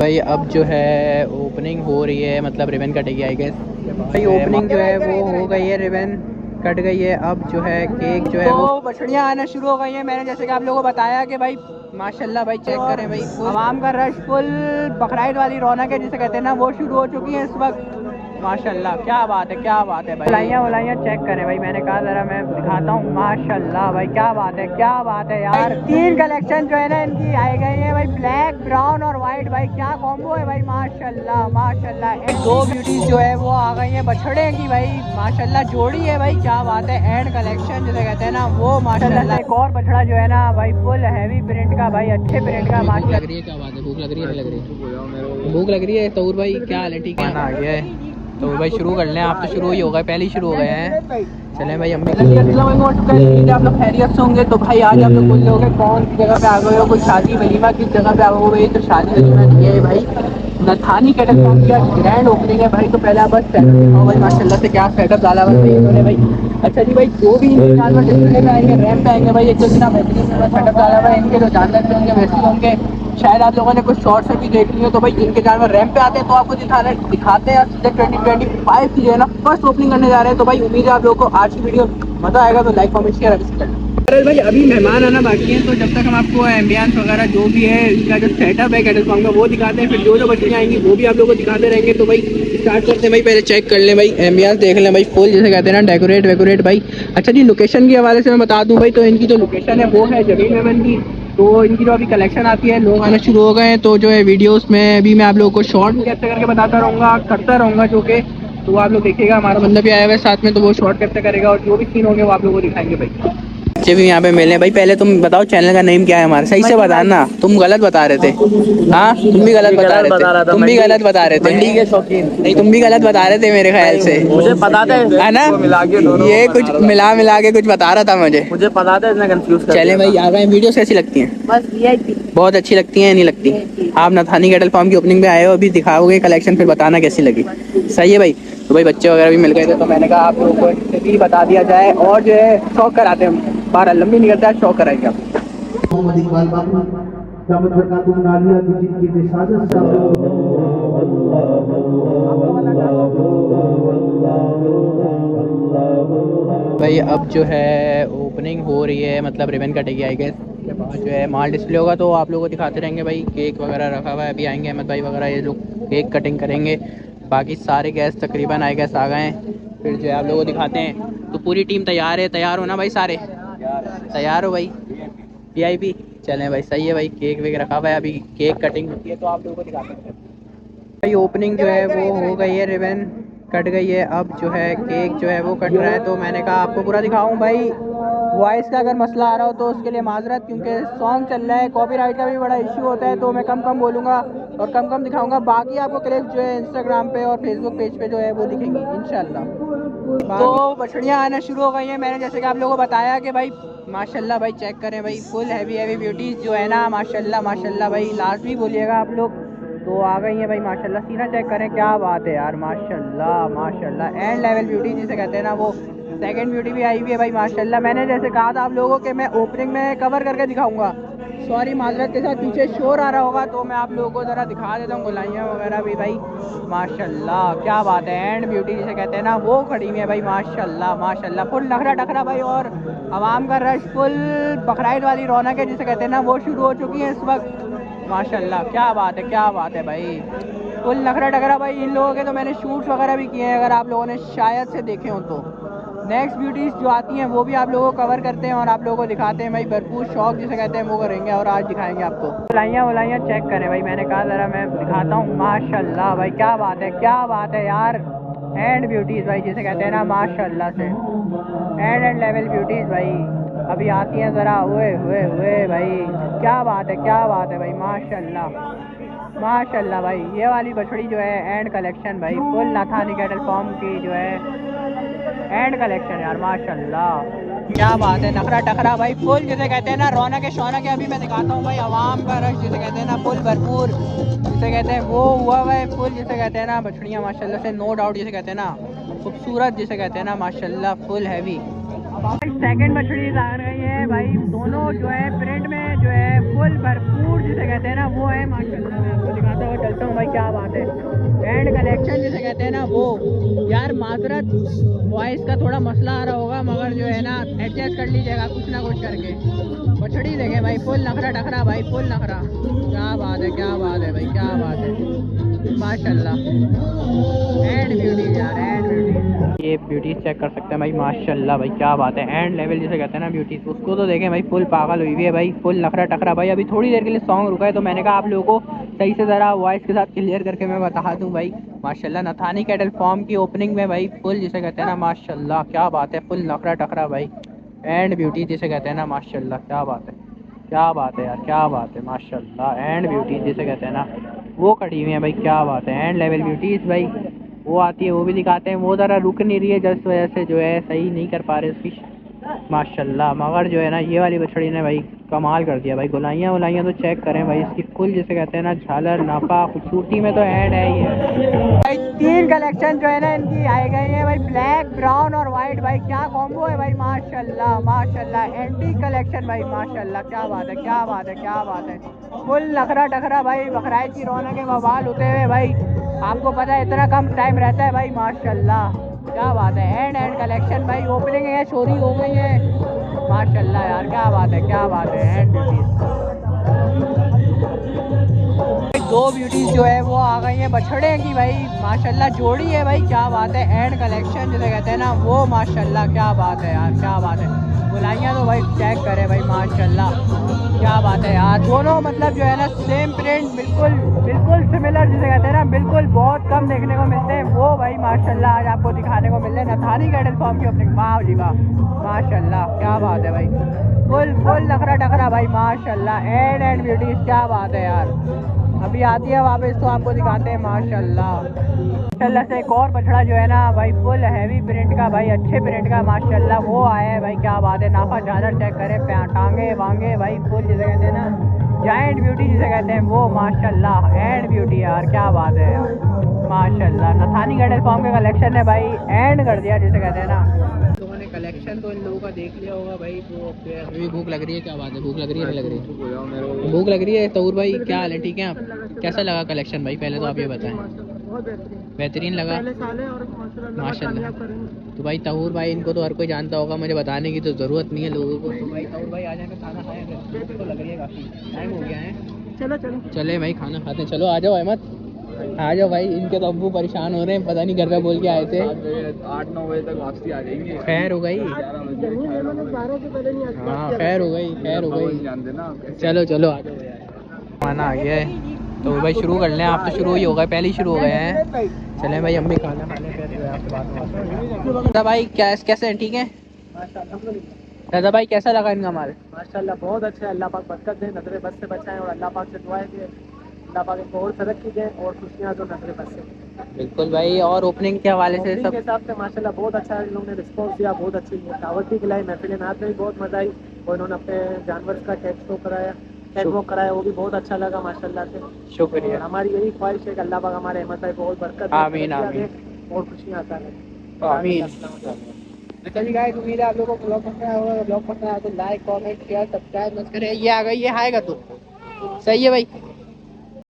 भाई अब जो है ओपनिंग हो रही है, मतलब रिबन कटेगी आई गेस। भाई ओपनिंग जो है वो हो गई है, रिबन कट गई है। अब जो है केक जो है वो बछड़ियाँ आना शुरू हो गई है। मैंने जैसे कि आप लोगों को बताया कि भाई माशाल्लाह भाई चेक करें भाई, आवाम का रश फुल, बकराईद वाली रौनक है जिसे कहते हैं ना, वो शुरू हो चुकी है इस वक्त। माशाल्लाह क्या बात है, क्या बात है भाई। वलाइयाँ चेक करें भाई, मैंने कहा ज़रा मैं दिखाता हूँ। माशाल्लाह भाई क्या बात है, क्या बात है यार। तीन कलेक्शन जो है ना इनकी आई गई है भाई, ब्लैक ब्राउन और वाइट। भाई क्या कॉम्बो है भाई, माशाल्लाह माशाल्लाह। दो ब्यूटीज जो है वो आ गई है बछड़े की भाई, माशाल्लाह जोड़ी है भाई, क्या बात है। एंड कलेक्शन जिसे कहते हैं ना वो माशाल्लाह। एक और बछड़ा जो है ना भाई, फुल हैवी प्रिंट का भाई, अच्छे प्रिंट का। भूख लग रही है, क्या बात है, भूख लग रही है, नहीं लग रही है? भूख लग रही है तौर भाई, क्या हाल है, ठीक है? आ गया है तो भाई शुरू कर लें। आप तो शुरू ही हो गए, पहले ही शुरू हो गए हैं। चलें भाई, हम आप लोग खैरियत से होंगे। तो भाई आज आप लोग बोल रहे होंगे कौन सी जगह पे आ गए हो, कोई शादी वलीमा किस जगह पे आ गए हो? तो शादी वलीमा नहीं है भाई, नथानी कैटल फार्म की आज ग्रैंड ओपनिंग है भाई। तो पहले आप बस सेटअप दिखाओ भाई, माशाल्लाह से क्या सेटअप डाला हुआ है इन्होंने भाई। अच्छा जी भाई, जो भी इनके जानवर डिस्प्ले में आएंगे, रैंप पे आएंगे भाई, एक तो इतना बेहतरीन सेटअप डाला हुआ है। इनके जो जानवर भी होंगे वैसे ही होंगे। शायद आप लोगों ने कुछ शॉर्ट से भी देख ली हो। तो भाई जिनके जानवर रैंप पे आते हैं तो आपको दिखाते हैं। सीधे 2025 की जो है ना फर्स्ट ओपनिंग करने जा रहे हैं। तो भाई उम्मीद है आप लोगों को आज की वीडियो मजा आएगा। तो लाइक कमेंट शेयर अभी करना। अरे भाई अभी मेहमान आना बाकी है, तो जब तक हम आपको एम्बियंस वगैरह जो भी है इसका जो सेटअप है कैटल फार्म का वो दिखाते हैं। फिर जो बच्चियाँ आएंगी वो भी आप लोगों को दिखाते रहेंगे। तो भाई स्टार्ट करते हैं भाई, पहले चेक कर लें भाई, एम्बियंस देख लें भाई, फुल जिसे कहते हैं ना, डेकोरेट वेकोरेट भाई। अच्छा जी, लोकेशन के हवाले से मैं बता दूं भाई, तो इनकी जो लोकेशन है वो है जमीन मेमन की। तो इनकी जो अभी कलेक्शन आती है, लोग आना शुरू हो गए हैं। तो जो है वीडियोस में अभी मैं आप लोगों को शॉर्ट में कैप्चर करके बताता रहूँगा, करता रहूँगा जो कि, तो आप लोग देखिएगा। हमारा बंदा भी आया हुआ है साथ में, तो वो शॉर्ट कैप्चर करेगा और जो भी सीन होंगे वो आप लोगों को दिखाएंगे भाई। बच्चे भी यहाँ पे मिले भाई। पहले तुम बताओ चैनल का नेम क्या है हमारा, सही से बताना। तुम गलत बता रहे थे। हाँ तुम भी गलत बता रहे थे, तुम भी गलत बता रहे थे। मंडी के शौकीन नहीं, तुम भी गलत बता रहे थे मेरे ख्याल से। मुझे पता था है ना, ये कुछ मिला के कुछ बता रहा था मुझे पता था, इतना कंफ्यूज। चले भाई आ गए। वीडियोस कैसी लगती हैं? बस बहुत अच्छी लगती हैं, नहीं लगती? आप नथानी कैटल फार्म की ओपनिंग में आए हो, अभी दिखाओगे कलेक्शन, फिर बताना कैसी लगी। सही है भाई। तो भाई बच्चे वगैरह भी मिल गए थे, तो मैंने कहा आप लोगों को इससे भी बता दिया जाए। और जो है शौक कराते हैं हम, 12 लंबी नहीं करता है, शौक कराएंगे आप। भाई अब जो है ओपनिंग हो रही है, मतलब रिबन कटेगी आई गेस। उसके बाद जो है माल डिस्प्ले होगा, तो आप लोगों को दिखाते रहेंगे भाई। केक वगैरह रखा हुआ है, अभी आएंगे अहमद भाई वगैरह, ये लोग केक कटिंग करेंगे। बाकी सारे गेस्ट तकरीबन आई गेस आ गए हैं। फिर जो है आप लोगों को दिखाते हैं। तो पूरी टीम तैयार है, तैयार हो ना भाई? सारे तैयार हो भाई? वीआईपी चलें भाई, सही है भाई। केक वेक रखा हुआ है, अभी केक कटिंग होती है तो आप लोगों को दिखाते हैं भाई। ओपनिंग जो है वो हो गई है, रिबन कट गई है। अब जो है केक जो है वो कट रहा है। तो मैंने कहा आपको पूरा दिखाऊं भाई। वॉइस का अगर मसला आ रहा हो तो उसके लिए माजरत, क्योंकि सॉन्ग चल रहा है, कॉपीराइट का भी बड़ा इशू होता है। तो मैं कम कम बोलूँगा और कम कम दिखाऊंगा। बाकी आपको क्लिप जो है इंस्टाग्राम पे और फेसबुक पेज पे जो है वो दिखेंगी इंशाल्लाह। तो बछड़ियाँ आना शुरू हो गई हैं। मैंने जैसे कि आप लोगों को बताया कि भाई माशाल्लाह भाई चेक करें भाई, फुल हैवी हैवी ब्यूटीज जो है ना, माशाल्लाह माशाल्लाह भाई। लास्ट भी बोलिएगा आप लोग। तो आ गई है भाई माशाल्लाह। सीना चेक करें, क्या बात है यार, माशाल्लाह माशाल्लाह। एंड लेवल ब्यूटी जिसे कहते हैं ना, वो सेकंड ब्यूटी भी आई हुई है भाई माशाल्लाह। मैंने जैसे कहा था आप लोगों को कि मैं ओपनिंग में कवर करके दिखाऊंगा। सॉरी माजरत के साथ, पीछे शोर आ रहा होगा तो मैं आप लोगों को ज़रा दिखा देता हूँ। गुलाइयाँ वगैरह भी भाई माशाल्लाह क्या बात है। एंड ब्यूटी जिसे कहते हैं ना वो खड़ी हुई है भाई, माशाल्लाह माशाल्लाह। फुल नखरा टखरा भाई, और आवाम का रश फुल, बकराईद वाली रौनक है जिसे कहते हैं ना, वो शुरू हो चुकी है इस वक्त। माशाल्लाह क्या बात है, क्या बात है भाई। फुल नखरा टखरा भाई। इन लोगों के तो मैंने शूट्स वगैरह भी किए हैं, अगर आप लोगों ने शायद से देखे हो तो। नेक्स्ट ब्यूटीज़ जो आती हैं वो भी आप लोगों को कवर करते हैं और आप लोगों को दिखाते हैं भाई। भरपूर शौक जिसे कहते हैं वो करेंगे और आज दिखाएंगे आपको। वलाइयाँ चेक करें भाई, मैंने कहा ज़रा मैं दिखाता हूँ। माशाल्लाह भाई क्या बात है, क्या बात है यार। एंड ब्यूटीज़ भाई जिसे कहते हैं ना, माशाल्लाह से एंड लेवल ब्यूटीज़ भाई अभी आती हैं ज़रा। हुए भाई, क्या बात है, क्या बात है भाई, माशाल्लाह माशाल्लाह भाई। ये वाली बछड़ी जो है एंड कलेक्शन भाई, फुल नाथानी कैटल फॉर्म की जो है एंड कलेक्शन यार, माशाल्लाह क्या बात है। नखरा टखरा भाई फुल जिसे कहते हैं ना, रौनक है शौनक है। अभी मैं दिखाता हूँ भाई, आवाम का रश जिसे कहते हैं ना, फुल भरपूर जिसे कहते हैं वो हुआ है फुल, जिसे कहते हैं ना बछड़ियाँ माशाल्लाह से, नो डाउट जिसे कहते हैं ना, खूबसूरत जिसे कहते हैं ना, माशाल्लाह फुल हैवी। सेकंड बछड़ी आ रही है भाई, दोनों जो है प्रिंट में जो है फुल भरपूर जिसे कहते हैं ना वो है, माशाल्लाह। मैं आपको दिखाता हूँ वो यार माजरत वॉइस का थोड़ा मसला आ रहा होगा, मगर जो है ना एडजस्ट कर लीजिएगा कुछ ना कुछ करके। बछड़ी देखे भाई, फुल नखरा टखरा भाई, फुल नखरा। क्या बात है, क्या बात है भाई, क्या बात है, माशाल्लाह। एंड ब्यूटी यार, एंड ब्यूटी। ये ब्यूटी चेक कर सकते हैं भाई, माशाल्लाह भाई, क्या बात है। एंड लेवल जिसे कहते हैं ना ब्यूटी, उसको तो देखें भाई, फुल पागल हुई हुई है भाई, फुल नखरा टखरा भाई। अभी थोड़ी देर के लिए सॉन्ग रुका है, तो मैंने कहा आप लोगों को सही से ज़रा वॉइस के साथ क्लियर करके मैं बता दूं भाई। माशाल्लाह नथानी कैटल फॉर्म की ओपनिंग में भाई, फुल जिसे कहते हैं ना माशाल्लाह, क्या बात है, फुल नखरा टखरा भाई। एंड ब्यूटी जिसे कहते हैं ना माशाल्लाह, क्या बात है, क्या बात है यार, क्या बात है, माशाल्लाह। एंड ब्यूटी जिसे कहते हैं ना, वो खड़ी हुई है भाई, क्या बात है। एंड लेवल ब्यूटीज भाई, वो आती है वो भी दिखाते हैं, वो ज़रा रुक नहीं रही है जिस वजह से जो है सही नहीं कर पा रहे उसकी माशाल्लाह। मगर जो है ना ये वाली बछड़ी ने भाई कमाल कर दिया भाई। गुलाइयाँ वलाइयाँ तो चेक करें भाई इसकी, फुल जिसे कहते हैं ना झालर नापा खूबसूरती में तो एंड है ही है भाई। 3 कलेक्शन जो है ना इनकी आए गए हैं भाई, ब्लैक ब्राउन और वाइट भाई, क्या कॉम्बो है भाई, माशाल्लाह माशाल्लाह। एंटी कलेक्शन भाई, माशाल्लाह, क्या बात है, क्या बात है, क्या बात है। फुल नखरा टखरा भाई, बकराइद की रौनक के बवाल होते हुए भाई। आपको पता है इतना कम टाइम रहता है भाई, माशाल्लाह, क्या बात है। एंड कलेक्शन भाई, ओपनिंग है, चोरी हो गई है, माशाल्लाह यार, क्या बात है, क्या बात है। एंड दो ब्यूटीज जो है वो आ गई हैं बछड़े की भाई, माशाल्लाह जोड़ी है भाई, क्या बात है। एंड कलेक्शन जिसे कहते हैं ना वो, माशाल्लाह, क्या बात है यार, क्या बात है। बुलाइयाँ तो भाई चेक करें भाई, माशाल्लाह, क्या बात है यार। दोनों मतलब जो है ना सेम प्रिंट, बिल्कुल बिल्कुल सिमिलर जिसे कहते हैं ना, बिल्कुल बहुत कम देखने को मिलते हैं वो भाई, माशाल्लाह आज आपको दिखाने को मिल रहे हैं नथानी कैटल फॉर्म की अपनी। वाह जी वाह, माशाल्लाह, क्या बात है भाई, फुल फुल नखरा टखरा भाई, माशाल्लाह। एंड ब्यूटीज, क्या बात है यार। अभी आती है वापस तो आपको दिखाते हैं, माशाल्लाह। माशाल्लाह से एक और बछड़ा जो है ना भाई, फुल हैवी प्रिंट का भाई, अच्छे प्रिंट का, माशाल्लाह, वो आया है भाई, क्या बात है। नाफा झालर चेक करें, टांगे वांगे भाई, फुल जिसे कहते हैं ना जायंट ब्यूटी जिसे कहते हैं वो, माशाल्लाह। एंड ब्यूटी यार, क्या बात है यार, माशाल्लाह। नथानी कैटल फॉर्म के कलेक्शन ने भाई एंड कर दिया जिसे कहते हैं ना। लोगों ने कलेक्शन तो इन लोगों का देख लिया होगा भाई, वो अभी भूख लग रही है, क्या बात है, भूख लग रही है, नहीं लग रही है, भूख लग रही है। तौर भाई क्या हाल है, ठीक है आप? कैसा लगा कलेक्शन भाई, पहले तो आप ये बताएं। बेहतरीन लगा, माशाल्लाह। तो भाई तहूर भाई इनको तो हर कोई जानता होगा, मुझे बताने की तो ज़रूरत नहीं है लोगों को। तो भाई तहूर भाई आ जाएंगे, खाना खाएंगे, तो लग रही है काफ़ी टाइम हो गया है। चलो चलो चले भाई, खाना खाते हैं, चलो आ जाओ अहमद, आ जाओ भाई। इनके तो अब्बू परेशान हो रहे हैं, पता नहीं घर पे बोल के आए थे 8-9 बजे तक वापसी आ जाएंगे। खैर हो गई, हाँ खैर हो गई, खैर हो गई। चलो चलो आ जाओ यार, खाना आ गया है तो भाई शुरू कर लें। आप तो शुरू ही हो गए, पहले ही शुरू हो गए हैं। चलें भाई, हम भी खाना खाने फिर जो है आपसे बात। दादा भाई कैसे हैं, ठीक हैं? दादा भाई कैसा लगा इनका माल? माशाल्लाह बहुत अच्छा है, अल्लाह पाक बरकत दे, नजरे बस से बचाएं और अल्लाह पाक से दुआएं कि अल्लाह पाक इनको और तरक्की दें और खुशियाँ दो नजरे बस से। बिल्कुल भाई। और ओपनिंग के हवाले से सब सब के हिसाब से माशाल्लाह बहुत अच्छा है, इन लोगों ने रिस्पॉन्स दिया, बहुत अच्छी दावत भी खिलाई, महफिल नात में भी बहुत मजा आई और इन्होंने अपने जानवर का कैट शो कराया, कैट वॉक कराया, वो भी बहुत अच्छा लगा माशाल्लाह से। शुक्रिया। हमारी यही ख्वाहिश है कि अल्लाह पाक हमारे अहमद भाई को और बरकत आमीन आमीन और खुशियाँ आता है। आमीन। अच्छा जी गाइस, उम्मीद है आप लोगों को ब्लॉग पसंद आया होगा। ब्लॉग पसंद आया तो लाइक कमेंट शेयर सब्सक्राइब मत करें। ये आ गई है, हाय का तो सही है भाई।